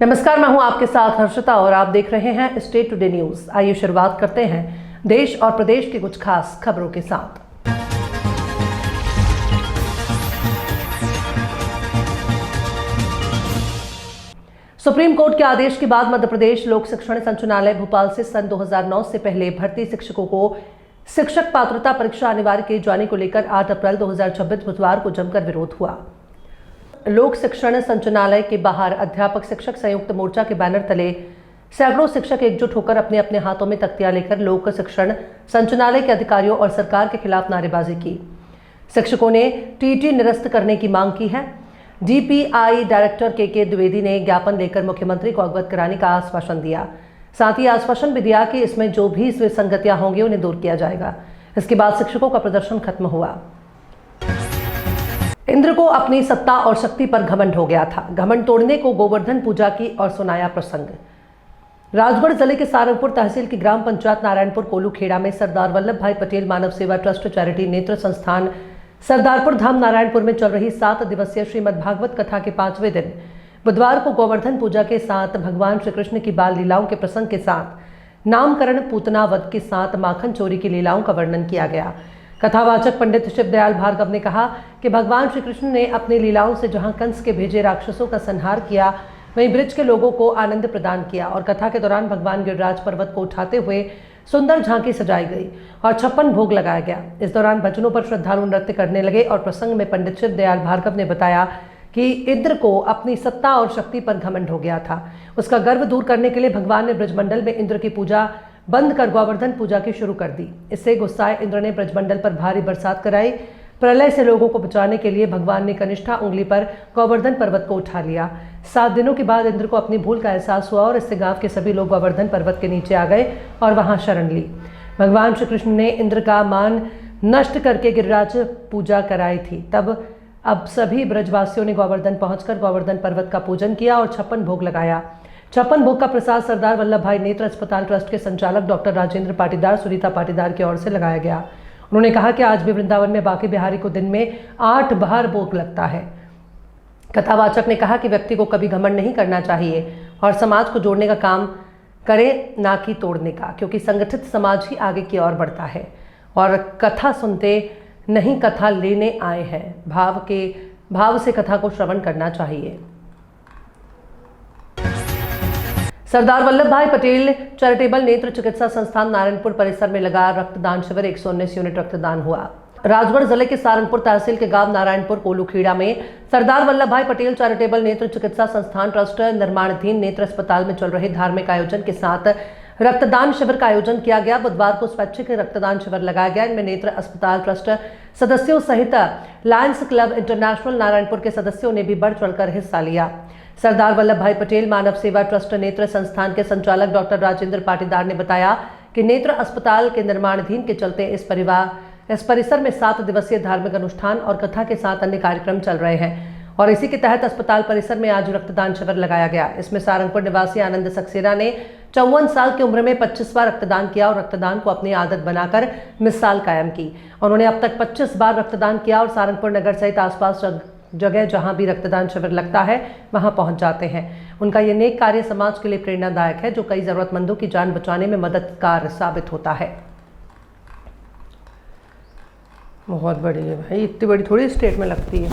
नमस्कार, मैं हूं आपके साथ हर्षिता और आप देख रहे हैं स्टेट टुडे न्यूज। आइए शुरुआत करते हैं देश और प्रदेश की कुछ खास खबरों के साथ। सुप्रीम कोर्ट के आदेश के बाद मध्य प्रदेश लोक शिक्षण संचालनालय भोपाल से सन 2009 से पहले भर्ती शिक्षकों को शिक्षक पात्रता परीक्षा अनिवार्य किए जाने को लेकर 8 अप्रैल 2026 बुधवार को जमकर विरोध हुआ। लोक शिक्षण संचालनालय के बाहर अध्यापक शिक्षक संयुक्त मोर्चा के बैनर तले सैकड़ों शिक्षक एकजुट होकर अपने अपने हाथों में तख्तियां लेकर लोक शिक्षण संचालनालय के अधिकारियों और सरकार के खिलाफ नारेबाजी की। शिक्षकों ने टीटी निरस्त करने की मांग की है। डीपीआई डायरेक्टर के द्विवेदी ने ज्ञापन लेकर मुख्यमंत्री को अवगत कराने का आश्वासन दिया। साथ ही आश्वासन भी दिया कि इसमें जो भी विसंगतियां होंगी उन्हें दूर किया जाएगा। इसके बाद शिक्षकों का प्रदर्शन खत्म हुआ। इंद्र को अपनी सत्ता और शक्ति पर घमंड हो गया था। घमंड तोड़ने को गोवर्धन पूजा की और सुनाया प्रसंग। राजगढ़ जिले के सारंगपुर तहसील की ग्राम पंचायत नारायणपुर कोलूखेड़ा में सरदार वल्लभ भाई पटेल मानव सेवा ट्रस्ट चैरिटी नेत्र संस्थान सरदारपुर धाम नारायणपुर में चल रही 7 दिवसीय श्रीमद् भागवत कथा के 5वें दिन बुधवार को गोवर्धन पूजा के साथ भगवान श्री कृष्ण की बाल लीलाओं के प्रसंग के साथ नामकरण, पूतना वध के साथ माखन चोरी की लीलाओं का वर्णन किया गया। कथावाचक पंडित शिवदयाल भार्गव ने कहा कि भगवान श्री कृष्ण ने अपनी लीलाओं से जहां कंस के भेजे राक्षसों का संहार किया, वहीं ब्रज के लोगों को आनंद प्रदान किया और कथा के दौरान भगवान गिरिराज पर्वत को उठाते हुए सुंदर झांकी सजाई गई और 56 भोग लगाया गया। इस दौरान भजनों पर श्रद्धालु नृत्य करने लगे और प्रसंग में पंडित शिवदयाल भार्गव ने बताया कि इंद्र को अपनी सत्ता और शक्ति पर घमंड हो गया था। उसका गर्व दूर करने के लिए भगवान ने ब्रजमंडल में इंद्र की पूजा बंद कर गोवर्धन पूजा की शुरू कर दी। इससे गुस्साए इंद्र ने ब्रजमंडल पर भारी बरसात कराई। प्रलय से लोगों को बचाने के लिए भगवान ने कनिष्ठा उंगली पर गोवर्धन पर्वत को उठा लिया। 7 दिनों के बाद इंद्र को अपनी भूल का एहसास हुआ और इससे गांव के सभी लोग गोवर्धन पर्वत के नीचे आ गए और वहां शरण ली। भगवान श्री कृष्ण ने इंद्र का मान नष्ट करके गिरिराज पूजा कराई थी। तब अब सभी ब्रजवासियों ने गोवर्धन पहुंचकर गोवर्धन पर्वत का पूजन किया और 56 भोग लगाया। 56 भोग का प्रसाद सरदार वल्लभ भाई नेत्र अस्पताल ट्रस्ट के संचालक डॉक्टर राजेंद्र पाटीदार सुनीता पाटीदार की ओर से लगाया गया। उन्होंने कहा कि आज भी वृंदावन में बांके बिहारी को दिन में 8 बार भोग लगता है। कथावाचक ने कहा कि व्यक्ति को कभी घमंड नहीं करना चाहिए और समाज को जोड़ने का काम करे, ना कि तोड़ने का, क्योंकि संगठित समाज ही आगे की ओर बढ़ता है। और कथा सुनते नहीं, कथा लेने आए हैं। भाव से कथा को श्रवण करना चाहिए। सरदार वल्लभ भाई पटेल चैरिटेबल नेत्र चिकित्सा संस्थान नारायणपुर परिसर में लगा रक्तदान शिविर। 119 यूनिट रक्तदान हुआ। राजगढ़ जिले के सारंगपुर तहसील के गांव नारायणपुर कोलूखेड़ा में सरदार वल्लभ भाई पटेल चैरिटेबल नेत्र चिकित्सा संस्थान ट्रस्ट निर्माणाधीन नेत्र अस्पताल में चल रहे धार्मिक आयोजन के साथ रक्तदान शिविर का आयोजन किया गया। बुधवार को स्वैच्छिक रक्तदान शिविर लगाया गया। इनमें नेत्र अस्पताल ट्रस्ट सदस्यों सहित लायंस क्लब इंटरनेशनल नारायणपुर के सदस्यों ने भी बढ़ चढ़कर हिस्सा लिया। सरदार वल्लभ भाई पटेल मानव सेवा ट्रस्ट नेत्र संस्थान के संचालक डॉक्टर राजेंद्र पाटीदार ने बताया कि नेत्र अस्पताल के निर्माणाधीन के चलते इस परिसर में 7 दिवसीय धार्मिक अनुष्ठान और कथा के साथ अन्य कार्यक्रम चल रहे हैं और इसी के तहत अस्पताल परिसर में आज रक्तदान शिविर लगाया गया। इसमें सारंगपुर निवासी आनंद सक्सेना ने 54 साल की उम्र में 25 बार रक्तदान किया और रक्तदान को अपनी आदत बनाकर मिसाल कायम की। उन्होंने अब तक 25 बार रक्तदान किया और सारंगपुर नगर सहित आसपास जगह जहां भी रक्तदान शिविर लगता है वहां पहुंच जाते हैं। उनका ये नेक कार्य समाज के लिए प्रेरणादायक है, जो कई जरूरतमंदों की जान बचाने में मददगार साबित होता है। बहुत बड़ी है भाई, इतनी बड़ी थोड़ी स्टेट में लगती है।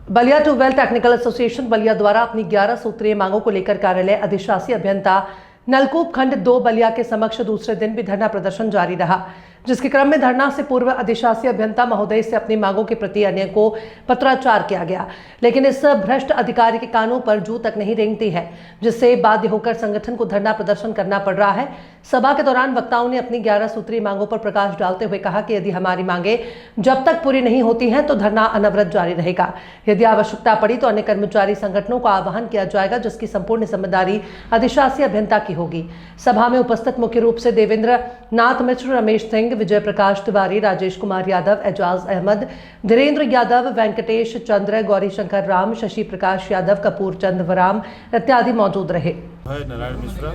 Ballia tubewell technical association Ballia द्वारा अपनी 11 सूत्रीय मांगों को लेकर कार्यालय अधिशासी अभियंता नलकूप खंड 2 बलिया के समक्ष दूसरे दिन भी धरना प्रदर्शन जारी रहा, जिसके क्रम में धरना से पूर्व अधिशासी अभियंता महोदय से अपनी मांगों के प्रति अन्य को पत्राचार किया गया, लेकिन इस भ्रष्ट अधिकारी के कानों पर जू तक नहीं रेंगती है, जिससे बाध्य होकर संगठन को धरना प्रदर्शन करना पड़ रहा है। सभा के दौरान वक्ताओं ने अपनी 11 सूत्रीय मांगों पर प्रकाश डालते हुए कहा कि यदि हमारी मांगे जब तक पूरी नहीं होती हैं तो धरना अनवरत जारी रहेगा। यदि आवश्यकता पड़ी तो अन्य कर्मचारी संगठनों का आह्वान किया जाएगा, जिसकी संपूर्ण जिम्मेदारी अधिशासी अभियंता की होगी। सभा में उपस्थित मुख्य रूप से देवेंद्र नाथ मिश्र, रमेश सिंह, विजय प्रकाश तिवारी, राजेश कुमार यादव, एजाज अहमद, धीरेन्द्र यादव, वेंकटेश चंद्र, गौरी शंकर राम, शशि प्रकाश यादव, कपूर चंद वराम इत्यादि मौजूद रहे। नारायण मिश्रा,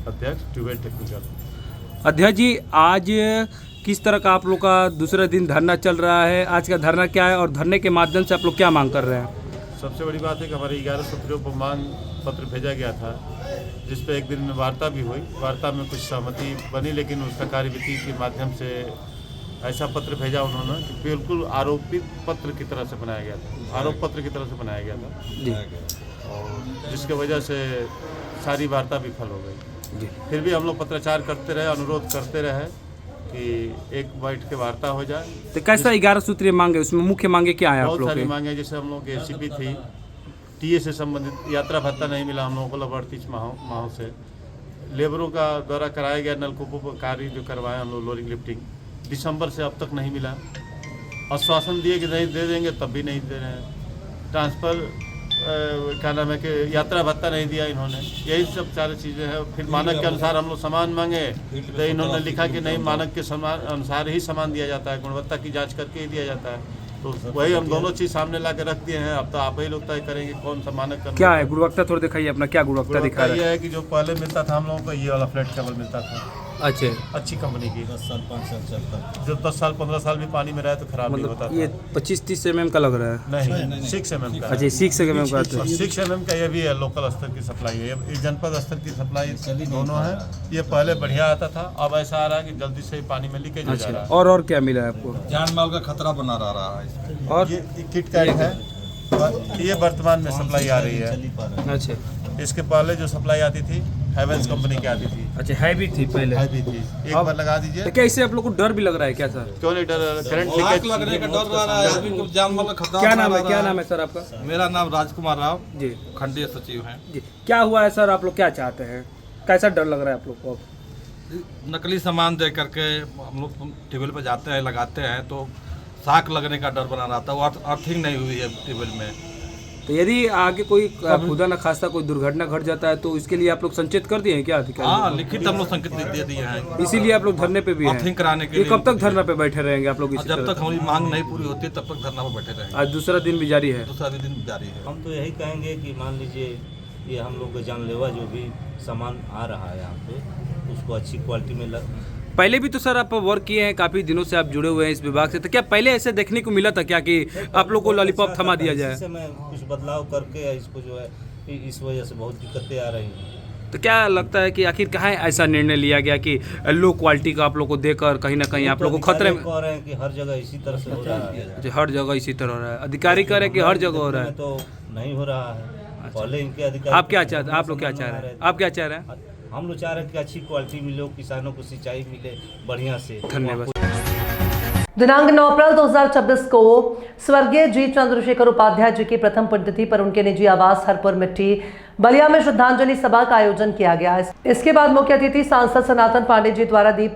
अध्यक्ष ट्यूबवेल टेक्निकल। अध्यक्ष जी, आज किस तरह का आप लोग का दूसरा दिन धरना चल रहा है? आज का धरना क्या है और धरने के माध्यम से आप लोग क्या मांग कर रहे हैं? सबसे बड़ी बात है कि हमारे 11 सूत्रों पर मांग पत्र भेजा गया था, जिस पे एक दिन में वार्ता भी हुई। वार्ता में कुछ सहमति बनी, लेकिन उसका कार्यविधि के माध्यम से ऐसा पत्र भेजा उन्होंने कि बिल्कुल आरोपित पत्र की तरह से बनाया गया था, आरोप पत्र की तरह से बनाया गया था जी। और जिसके वजह से सारी वार्ता विफल हो गई जी। फिर भी हम लोग पत्राचार करते रहे, अनुरोध करते रहे कि एक बैठ के वार्ता हो जाए। तो कैसा 11 सूत्रीय मांग है, उसमें मुख्य मांगे क्या है आप बहुत लोग सारी की? मांगे, जैसे हम लोग की एसीपी थी, टीए से संबंधित यात्रा भत्ता नहीं मिला हम लोगों को लगभग 30 माहों से। लेबरों का द्वारा कराया गया नलकूपों पर कार्य जो करवाए हम लोग, लोडिंग लिफ्टिंग, दिसंबर से अब तक नहीं मिला। आश्वासन दिए कि नहीं दे देंगे, तब भी नहीं दे रहे हैं। ट्रांसफ़र क्या नाम है कि यात्रा भत्ता नहीं दिया इन्होंने। यही सब सारी चीज़ें हैं। फिर मानक के अनुसार हम लोग सामान मांगे तो इन्होंने लिखा कि नहीं, मानक के अनुसार ही सामान दिया जाता है, गुणवत्ता की जांच करके ही दिया जाता है। तो वही हम दोनों चीज़ सामने ला के रख दिए हैं। अब तो आप ही लोग तय करेंगे कौन सा मानक करना क्या है गुणवत्ता? थोड़ा दिखाइए अपना, क्या गुणवत्ता दिखा रहा ये है? है कि जो पहले मिलता था हम लोगों को, ये वाला फ्लैट केबल मिलता था अच्छा, अच्छी कंपनी की, 10 साल 5 साल चलता। जो 10 साल 15 साल भी पानी में रहे तो खराब नहीं होता मतलब था। ये 25-30 mm का लग रहा है? नहीं, 6 mm का। अच्छा, 6 mm का आता है। 6 mm का ये भी है, लोकल स्तर की सप्लाई है। ये जनपद स्तर की सप्लाई दोनों है। ये पहले बढ़िया आता था, अब ऐसा आ रहा है कि जल्दी से पानी में लीकेज हो जा रहा है। और क्या मिला है आपको? जान माल का खतरा बना रहा है इसमें। और ये किट कैट है, ये वर्तमान में सप्लाई आ रही है। अच्छा, इसके पहले जो सप्लाई आती थी हेवेंस कंपनी की आती थी, अच्छा हैवी थी पहले। हैवी थी। एक बार लगा दीजिए। तो क्या इससे आप लोग को डर भी लग रहा है क्या सर? क्यों नहीं डर? करंट आग लीकेज लगने का डर रहा है, आदमी को जान माल का खतरा क्या बना नाम है, रहा क्या नाम है सर आपका? मेरा नाम राजकुमार राव जी खंडीय सचिव हैं। जी। क्या हुआ है सर, आप लोग क्या चाहते हैं? कैसा डर लग रहा है आप लोग को अब? नकली सामान दे करके हम लोग टेबल पे जाते हैं, लगाते हैं तो शाक लगने का डर बना रहा था। वो अर्थिंग नहीं हुई है टेबल में। तो यदि आगे कोई खुदा न खास्ता कोई दुर्घटना घट जाता है तो इसके लिए आप लोग संचेत कर दिए हैं क्या अधिकारी? हाँ, लिखित हम लोग संकेत दे दिए हैं। इसीलिए आप लोग धरने पे भी हैं? अर्थिंग कराने के ये लिए। कब तक धरना पे बैठे रहेंगे आप लोग इसी जब तरह? तक हमारी मांग नहीं पूरी होती तब तक धरना पर बैठे रहेंगे। आज दूसरा दिन भी जारी है। दूसरा दिन जारी है। हम तो यही कहेंगे कि मान लीजिए ये हम लोग का जानलेवा जो भी सामान आ रहा है यहाँ पे, उसको अच्छी क्वालिटी में पहले भी तो सर आप वर्क किए हैं, काफ़ी दिनों से आप जुड़े हुए हैं इस विभाग से, तो क्या पहले ऐसे देखने को मिला था क्या कि आप लोग को लॉलीपॉप थमा दिया जाए? इसी में कुछ बदलाव करके इसको जो है इस वजह से बहुत दिक्कतें आ रही हैं। तो क्या लगता है कि आखिर कहाँ ऐसा निर्णय लिया गया कि लो क्वालिटी का आप लोग को देकर कहीं ना कहीं आप लोग को खतरे में? कह रहे हैं कि हर जगह इसी तरह से हो रहा है। जो हर जगह इसी तरह हो रहा है, अधिकारी कह रहे हैं कि हर जगह हो रहा है। तो नहीं हो रहा है। पहले इनके अधिकारी, आप क्या चाहते हैं, आप लोग क्या चाह रहे हैं, आप क्या चाह रहे हैं? हम लोग चाह रहे हैं कि अच्छी क्वालिटी मिले, किसानों को सिंचाई मिले बढ़िया से। धन्यवाद। दिनांक 9 अप्रैल 2026 को स्वर्गीय जी चंद्रशेखर उपाध्याय जी की प्रथम पुण्यतिथि पर उनके निजी आवास हरपुर मिट्टी बलिया में श्रद्धांजलि सभा का आयोजन किया गया। इसके बाद मुख्य अतिथि सांसद सनातन पांडे जी द्वारा दीप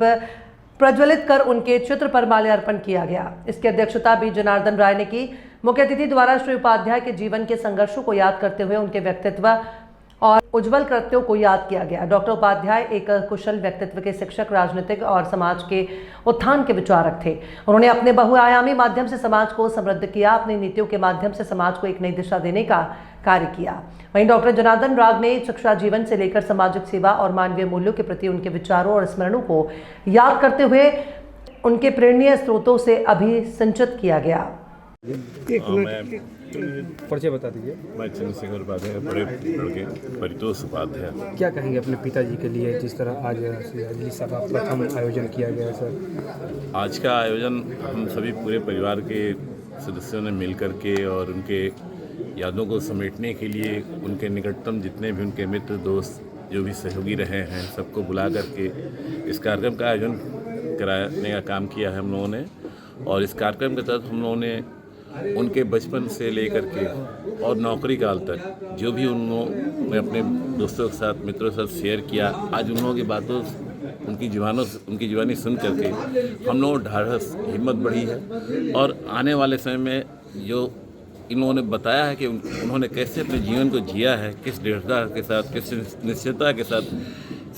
प्रज्वलित कर उनके चित्र पर माल्यार्पण किया गया। इसकी अध्यक्षता बी जनार्दन राय ने की। मुख्य अतिथि द्वारा श्री उपाध्याय के जीवन के संघर्षों को याद करते हुए उनके व्यक्तित्व और उज्जवल कृत्यों को याद किया गया। डॉक्टर उपाध्याय एक कुशल व्यक्तित्व के शिक्षक, राजनीतिक और समाज के उत्थान के विचारक थे। उन्होंने अपने बहुआयामी माध्यम से समाज को समृद्ध किया, अपनी नीतियों के माध्यम से समाज को एक नई दिशा देने का कार्य किया। वहीं डॉक्टर जनार्दन राव ने शिक्षा जीवन से लेकर सामाजिक सेवा और मानवीय मूल्यों के प्रति उनके विचारों और स्मरणों को याद करते हुए उनके प्रेरणीय स्रोतों से अभिसिंचित किया गया। परिचय बता दीजिए। मैं चंद्रशेखर उपाध्याय, बड़े लड़के परितोष उपाध्याय। क्या कहेंगे अपने पिताजी के लिए जिस तरह आज श्रद्धांजलि सभा प्रथम आयोजन किया गया सर? आज का आयोजन हम सभी पूरे परिवार के सदस्यों ने मिल कर के और उनके यादों को समेटने के लिए उनके निकटतम जितने भी उनके मित्र दोस्त जो भी सहयोगी रहे हैं सबको बुला करके इस कार्यक्रम का आयोजन कराने का काम किया है हम लोगों ने। और इस कार्यक्रम के तहत हम लोगों ने उनके बचपन से लेकर के और नौकरी काल तक जो भी उन्होंने अपने दोस्तों के साथ, मित्रों के साथ शेयर किया, आज उन लोगों की बातों उनकी जुबानी सुन करके हम लोगों ढाढ़स हिम्मत बढ़ी है। और आने वाले समय में जो इन लोगों ने बताया है कि उन्होंने कैसे अपने जीवन को जिया है, किस दृढ़ता के साथ, किस निश्चितता के साथ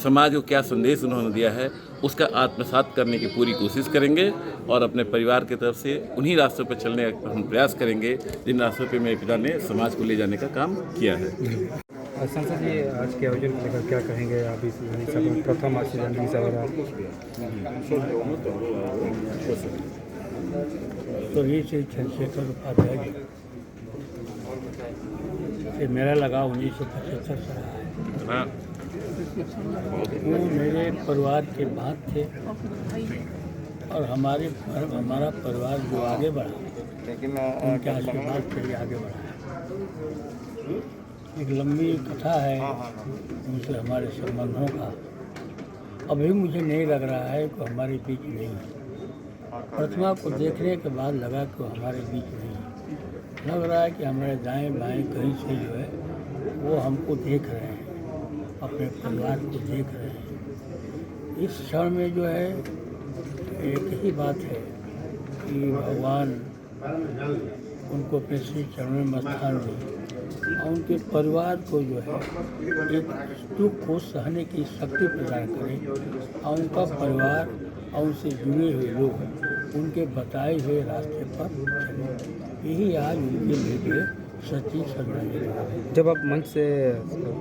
समाज को क्या संदेश उन्होंने दिया है, उसका आत्मसात करने की पूरी कोशिश करेंगे और अपने परिवार की तरफ से उन्हीं रास्तों पर चलने का हम प्रयास करेंगे जिन रास्तों पे मेरे पिता ने समाज को ले जाने का काम किया है। सांसद जी, आज के आयोजन को लेकर क्या कहेंगे आप? इस सब प्रथम आज से जानकारी से हो रहा स्वर्गीय श्री चंद्रशेखर उपाध्याय जी से मेरा लगाव 1975 से रहा है। वो मेरे परिवार के बाद थे और हमारा परिवार जो आगे बढ़ा उनके आशीर्वाद से ही आगे बढ़ा है। एक लंबी कथा है उनसे हमारे संबंधों का। अभी मुझे नहीं लग रहा है कि हमारे बीच नहीं है। प्रतिमा को देखने के बाद लगा कि हमारे बीच नहीं है। लग रहा है कि हमारे दाएं बाएं कहीं से जो है वो हमको देख रहे हैं, अपने परिवार को देख रहे हैं। इस क्षण में जो है एक ही बात है कि भगवान उनको अपने श्री चरणों में स्थान दें और उनके परिवार को जो है एक दुख को सहने की शक्ति प्रदान करें और उनका परिवार और उनसे जुड़े हुए लोग उनके बताए हुए रास्ते पर चलें। यही आज उनके लिए सच्ची श्रद्धांजलि है। जब आप मंच से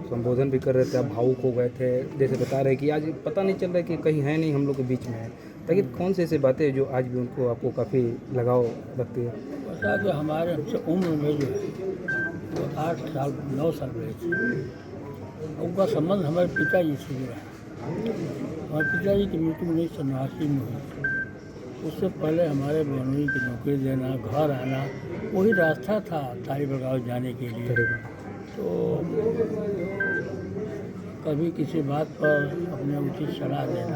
संबोधन भी कर रहे थे, आप भावुक हो गए थे, जैसे बता रहे कि आज पता नहीं चल रहा कि कहीं है नहीं, हम लोग के बीच में है। ताकि कौन से ऐसे बातें जो आज भी उनको आपको काफ़ी लगाव रखती है? पता कि हमारे हमसे उम्र में जो है वो 8 साल 9 साल रहे थे। उनका संबंध हमारे पिताजी से जुड़ा है। हमारे पिताजी की मृत्यु 1989 में हुई। उससे पहले हमारे बहनोई की नौकरी देना, घर आना, वही रास्ता था तारी बगाव जाने के लिए। तो कभी किसी बात पर अपने उचित सलाह देना,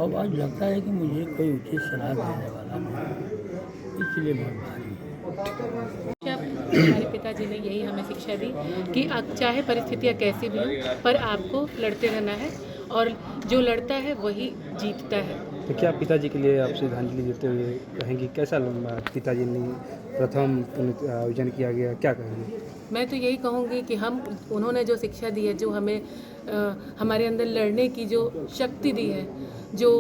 अब आज लगता है कि मुझे कोई उचित सलाह देने वाला नहीं, इसलिए बहुत भारी है। हमारे पिताजी ने यही हमें शिक्षा दी कि चाहे परिस्थितियाँ कैसी भी हों, पर आपको लड़ते रहना है और जो लड़ता है वही जीतता है। तो क्या पिताजी के लिए आप श्रद्धांजलि देते हुए कहेंगे कैसा पिताजी ने प्रथम आयोजन किया गया, क्या कहेंगे? मैं तो यही कहूँगी कि उन्होंने जो शिक्षा दी है, जो हमें हमारे अंदर लड़ने की जो शक्ति दी है, जो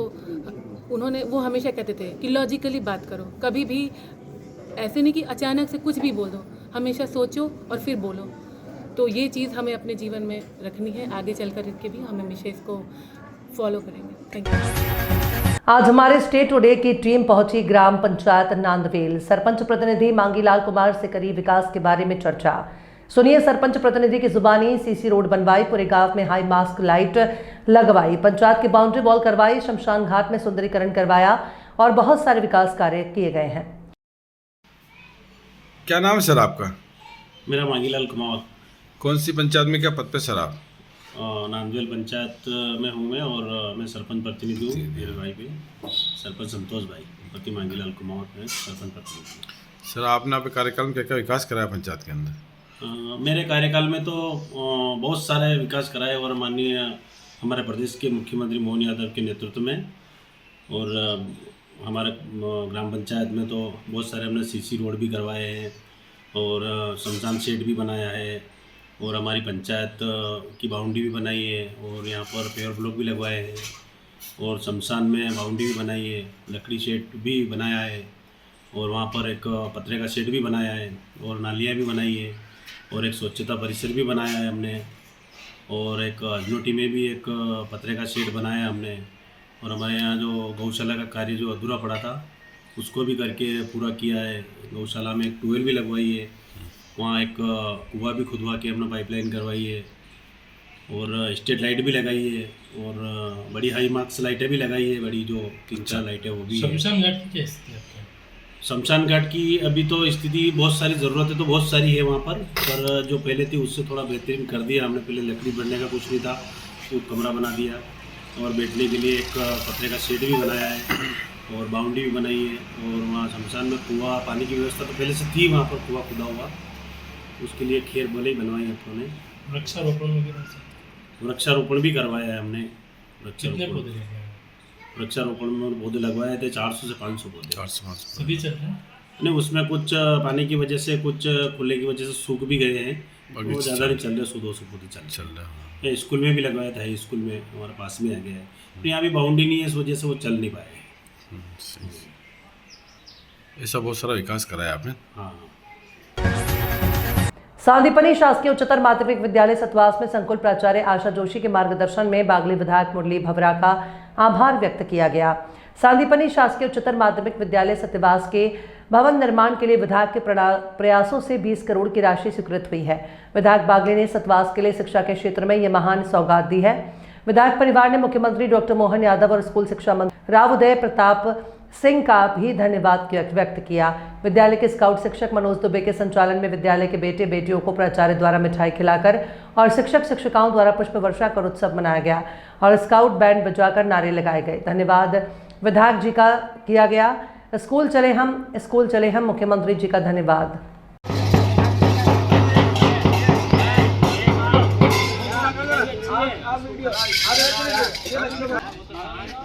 उन्होंने वो हमेशा कहते थे कि लॉजिकली बात करो, कभी भी ऐसे नहीं कि अचानक से कुछ भी बोल दो, हमेशा सोचो और फिर बोलो। तो ये चीज़ हमें अपने जीवन में रखनी है, आगे चल कर के भी हम हमेशा इसको फॉलो करेंगे। Thank you. आज हमारे स्टेट टुडे की टीम पहुंची ग्राम पंचायत नांदवेल। सरपंच प्रतिनिधि मांगीलाल कुमार से करी विकास के बारे में चर्चा। सुनिए सरपंच प्रतिनिधि की जुबानी। सीसी रोड बनवाई, पूरे गांव में हाई मास्क लाइट लगवाई, पंचायत की बाउंड्री वॉल करवाई, शमशान घाट में सुंदरीकरण करवाया और बहुत सारे विकास कार्य किए गए हैं। क्या नाम है सर आपका? मेरा मांगीलाल कुमार। कौन सी पंचायत में क्या पद पे सर आप? नांदवेल पंचायत में हूँ मैं, और मैं सरपंच प्रतिनिधि हूँ। मेरे भाई पे सरपंच संतोष भाई, पति मांगीलाल कुमार है सरपंच प्रतिनिधि। सर आपने आपके कार्यकाल में क्या क्या विकास कराया पंचायत के अंदर? मेरे कार्यकाल में तो बहुत सारे विकास कराए, और माननीय हमारे प्रदेश के मुख्यमंत्री मोहन यादव के नेतृत्व में, और हमारे ग्राम पंचायत में तो बहुत सारे हमने सीसी रोड भी करवाए हैं, और शमशान शेड भी बनाया है, और हमारी पंचायत की बाउंड्री भी बनाई है, और यहाँ पर पेवर ब्लॉक भी लगवाए हैं, और शमशान में बाउंड्री भी बनाई है, लकड़ी शेड भी बनाया है, और वहाँ पर एक पतरे का शेड भी बनाया है, और नालियाँ भी बनाई है, और एक स्वच्छता परिसर भी बनाया है हमने, और एक अजनोटी में भी एक पतरे का शेड बनाया है हमने, और हमारे यहाँ जो गौशाला का कार्य जो अधूरा पड़ा था उसको भी करके पूरा किया है। गौशाला में एक ट्यूबवेल भी लगवाई है, वहाँ एक कुआं भी खुदवा के अपना पाइपलाइन करवाई है, और स्ट्रीट लाइट भी लगाई है, और बड़ी हाई मार्क्स लाइटें भी लगाई है, बड़ी जो 3-4 लाइटें वो भी। शमशान घाट की क्या स्थिति है? शमशान घाट की अभी तो स्थिति बहुत सारी ज़रूरतें तो बहुत सारी है वहाँ पर जो पहले थी उससे थोड़ा बेहतरीन कर दिया हमने। पहले लकड़ी बढ़ने का कुछ नहीं था, तो कमरा बना दिया, और बैठने के लिए एक पतरे का शेड भी बनाया है, और बाउंड्री भी बनाई है, और वहाँ शमशान में कुआं, पानी की व्यवस्था तो पहले से थी, वहाँ पर कुआं खुदा हुआ, उसके लिए खेर बोले ही बनवाई अपनों ने। वृक्षारोपण भी करवाया है हमने। वृक्षारोपण में पौधे लगवाए थे 400 से 500 पौधे। 400 सभी चल रहे हैं? नहीं, उसमें कुछ पानी की वजह से, कुछ खुले की वजह से सूख भी गए हैं, वो ज़्यादा नहीं चल रहे, 100-200 पौधे चल रहे हैं। स्कूल में भी लगवाया था, स्कूल में हमारे पास में आ गया है, तो यहाँ भी बाउंड्री नहीं है, इस वजह से वो चल नहीं पाए। ऐसा बहुत सारा विकास कराया आपने। हाँ। सांदीपनी शासकीय उच्चतर माध्यमिक विद्यालय सतवास में संकुल प्राचार्य आशा जोशी के मार्गदर्शन में बागली विधायक मुरली भवरा का आभार व्यक्त किया गया। सांदीपनी शासकीय उच्चतर माध्यमिक विद्यालय सतवास के भवन निर्माण के लिए विधायक के प्रयासों से 20 करोड़ की राशि स्वीकृत हुई है। विधायक बागली ने सतवास के लिए शिक्षा के क्षेत्र में यह महान सौगात दी है। विधायक परिवार ने मुख्यमंत्री डॉक्टर मोहन यादव और स्कूल शिक्षा मंत्री राव उदय प्रताप सिंह का भी धन्यवाद व्यक्त किया। विद्यालय के स्काउट शिक्षक मनोज दुबे के संचालन में विद्यालय के बेटे बेटियों को प्राचार्य द्वारा मिठाई खिलाकर और शिक्षक शिक्षिकाओं द्वारा पुष्प वर्षा कर उत्सव मनाया गया और स्काउट बैंड बजाकर नारे लगाए गए। धन्यवाद विधायक जी का किया गया। स्कूल चले हम, मुख्यमंत्री जी का धन्यवाद।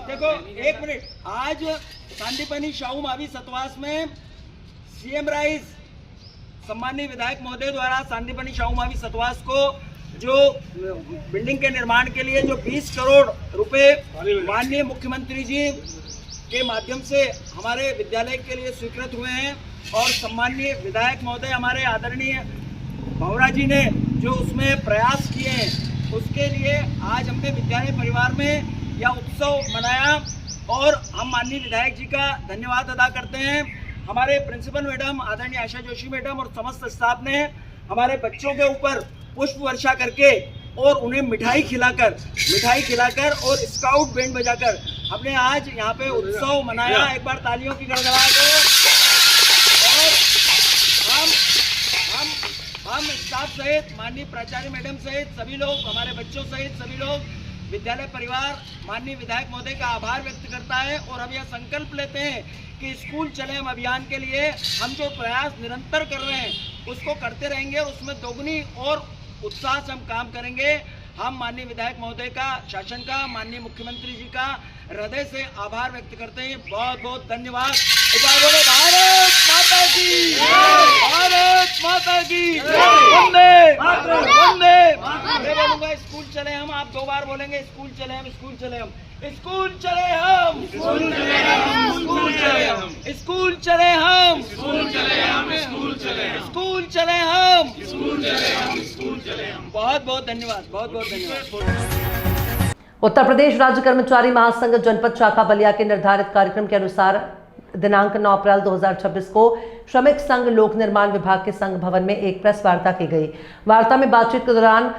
देखो एक मिनट, आज सांदीपनी शाहू मावी सतवास में सीएम राइज सम्मानीय विधायक महोदय द्वारा सांदीपनी शाहू मावी सतवास को जो बिल्डिंग के निर्माण के लिए जो 20 करोड़ रुपए माननीय मुख्यमंत्री जी के माध्यम से हमारे विद्यालय के लिए स्वीकृत हुए हैं और सम्मानीय विधायक महोदय हमारे आदरणीय भवरा जी ने जो उसमें प्रयास किए हैं, उसके लिए आज हमने विद्यालय परिवार में यह उत्सव मनाया और हम माननीय विधायक जी का धन्यवाद अदा करते हैं। हमारे प्रिंसिपल मैडम आदरणीय आशा जोशी मैडम और समस्त स्टाफ ने हमारे बच्चों के ऊपर पुष्प वर्षा करके और उन्हें मिठाई खिलाकर और स्काउट बैंड बजाकर हमने आज यहाँ पे उत्सव मनाया। एक बार तालियों की गड़गड़ाहट हो। और हम स्टाफ सहित माननीय प्राचार्य मैडम सहित सभी लोग, हमारे बच्चों सहित सभी लोग, विद्यालय परिवार माननीय विधायक महोदय का आभार व्यक्त करता है और हम यह संकल्प लेते हैं कि स्कूल चले हम अभियान के लिए हम जो प्रयास निरंतर कर रहे हैं उसको करते रहेंगे और उसमें दोगुनी और उत्साह से हम काम करेंगे। हम माननीय विधायक महोदय का, शासन का, माननीय मुख्यमंत्री जी का हृदय से आभार व्यक्त करते हैं। बहुत बहुत धन्यवाद। बोलो भारत माता की, भारत माता की, वंदे वंदे। मैं बोलूंगा स्कूल चले हम, आप 2 बार बोलेंगे स्कूल चले हम, स्कूल चले हम, स्कूल चले हम, स्कूल चले हम, स्कूल चले हम, स्कूल चले हम, स्कूल चले हम, स्कूल चले हम, स्कूल चले हम, स्कूल चले हम, स्कूल चले हम। बहुत बहुत धन्यवाद, बहुत बहुत धन्यवाद। उत्तर प्रदेश राज्य कर्मचारी महासंघ जनपद शाखा बलिया के निर्धारित कार्यक्रम के अनुसार दिनांक 9 अप्रैल 2026 को श्रमिक संघ लोक निर्माण विभाग के संघ भवन में एक प्रेस वार्ता की गई। वार्ता में बातचीत के दौरान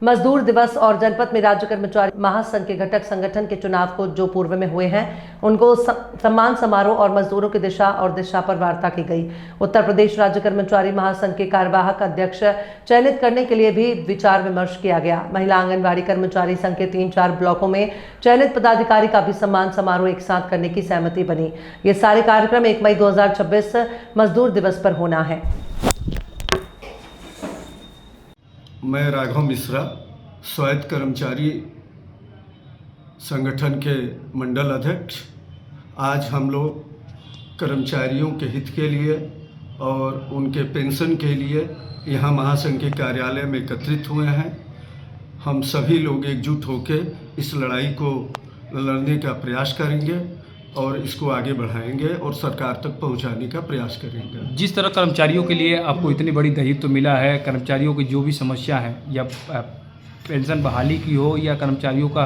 मजदूर दिवस और जनपद में राज्य कर्मचारी महासंघ के घटक संगठन के चुनाव को जो पूर्व में हुए हैं उनको सम्मान समारोह और मजदूरों की दिशा पर वार्ता की गई। उत्तर प्रदेश राज्य कर्मचारी महासंघ के कार्यवाहक अध्यक्ष चयनित करने के लिए भी विचार विमर्श किया गया। महिला आंगनबाड़ी कर्मचारी संघ के 3-4 ब्लॉकों में चयनित पदाधिकारी का भी सम्मान समारोह एक साथ करने की सहमति बनी। ये सारे कार्यक्रम 1 मई 2026 मजदूर दिवस पर होना है। मैं राघव मिश्रा, स्वायत्त कर्मचारी संगठन के मंडल अध्यक्ष। आज हम लोग कर्मचारियों के हित के लिए और उनके पेंशन के लिए यहाँ महासंघ के कार्यालय में एकत्रित हुए हैं। हम सभी लोग एकजुट होकर इस लड़ाई को लड़ने का प्रयास करेंगे और इसको आगे बढ़ाएंगे और सरकार तक पहुंचाने का प्रयास करेंगे। जिस तरह कर्मचारियों के लिए आपको इतनी बड़ी दायित्व मिला है, कर्मचारियों की जो भी समस्या है, या पेंशन बहाली की हो या कर्मचारियों का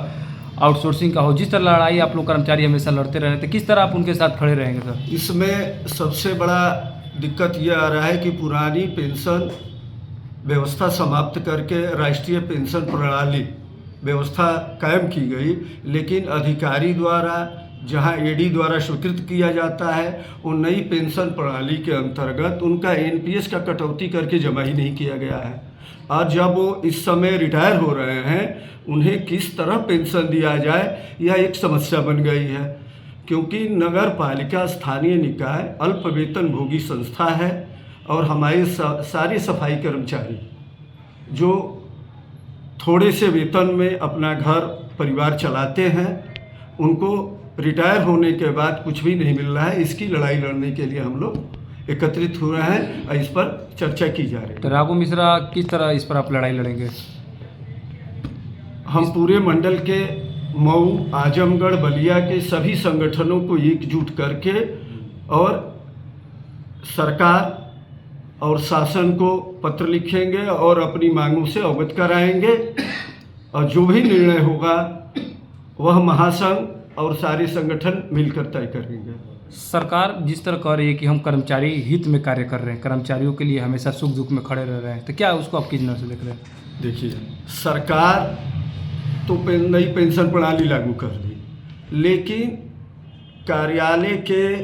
आउटसोर्सिंग का हो, जिस तरह लड़ाई आप लोग कर्मचारी हमेशा लड़ते रहे थे, किस तरह आप उनके साथ खड़े रहेंगे सर? इसमें सबसे बड़ा दिक्कत यह आ रहा है कि पुरानी पेंशन व्यवस्था समाप्त करके राष्ट्रीय पेंशन प्रणाली व्यवस्था कायम की गई, लेकिन अधिकारी द्वारा जहां एडी द्वारा स्वीकृत किया जाता है वो नई पेंशन प्रणाली के अंतर्गत उनका एनपीएस का कटौती करके जमा ही नहीं किया गया है। और जब वो इस समय रिटायर हो रहे हैं उन्हें किस तरह पेंशन दिया जाए यह एक समस्या बन गई है, क्योंकि नगर पालिका स्थानीय निकाय अल्प वेतन भोगी संस्था है और हमारे सारे सफाई कर्मचारी जो थोड़े से वेतन में अपना घर परिवार चलाते हैं उनको रिटायर होने के बाद कुछ भी नहीं मिल रहा है। इसकी लड़ाई लड़ने के लिए हम लोग एकत्रित हो रहे हैं और इस पर चर्चा की जा रही है। तो राघव मिश्रा, किस तरह इस पर आप लड़ाई लड़ेंगे? हम पूरे मंडल के मऊ, आजमगढ़, बलिया के सभी संगठनों को एकजुट करके और सरकार और शासन को पत्र लिखेंगे और अपनी मांगों से अवगत कराएंगे और जो भी निर्णय होगा वह महासंघ और सारे संगठन मिलकर तय करेंगे। सरकार जिस तरह कह रही है कि हम कर्मचारी हित में कार्य कर रहे हैं, कर्मचारियों के लिए हमेशा सुख दुख में खड़े रह रहे हैं, तो क्या उसको आप किस नज़र से देख रहे हैं? देखिए, सरकार तो नई पेंशन प्रणाली लागू कर दी, लेकिन कार्यालय के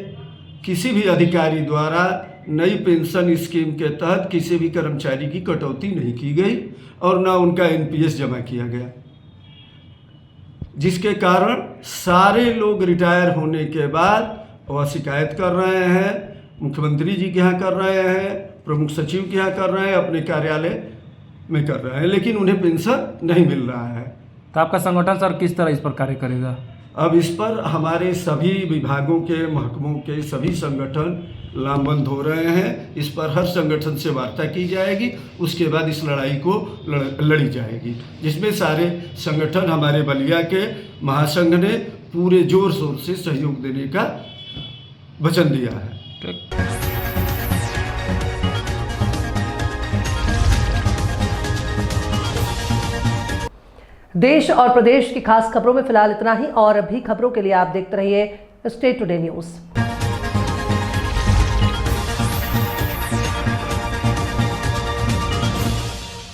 किसी भी अधिकारी द्वारा नई पेंशन स्कीम के तहत किसी भी कर्मचारी की कटौती नहीं की गई और न उनका एनपीएस जमा किया गया, जिसके कारण सारे लोग रिटायर होने के बाद वह शिकायत कर रहे हैं, मुख्यमंत्री जी के यहाँ कर रहे हैं, प्रमुख सचिव के यहाँ कर रहे हैं, अपने कार्यालय में कर रहे हैं, लेकिन उन्हें पेंशन नहीं मिल रहा है। तो आपका संगठन सर किस तरह इस पर कार्य करेगा? अब इस पर हमारे सभी विभागों के, महकमों के सभी संगठन लामबंद हो रहे हैं। इस पर हर संगठन से वार्ता की जाएगी, उसके बाद इस लड़ाई को लड़ी जाएगी, जिसमें सारे संगठन, हमारे बलिया के महासंघ ने पूरे जोर शोर से सहयोग देने का वचन दिया है। देश और प्रदेश की खास खबरों में फिलहाल इतना ही, और भी खबरों के लिए आप देखते रहिए स्टे टुडे न्यूज़।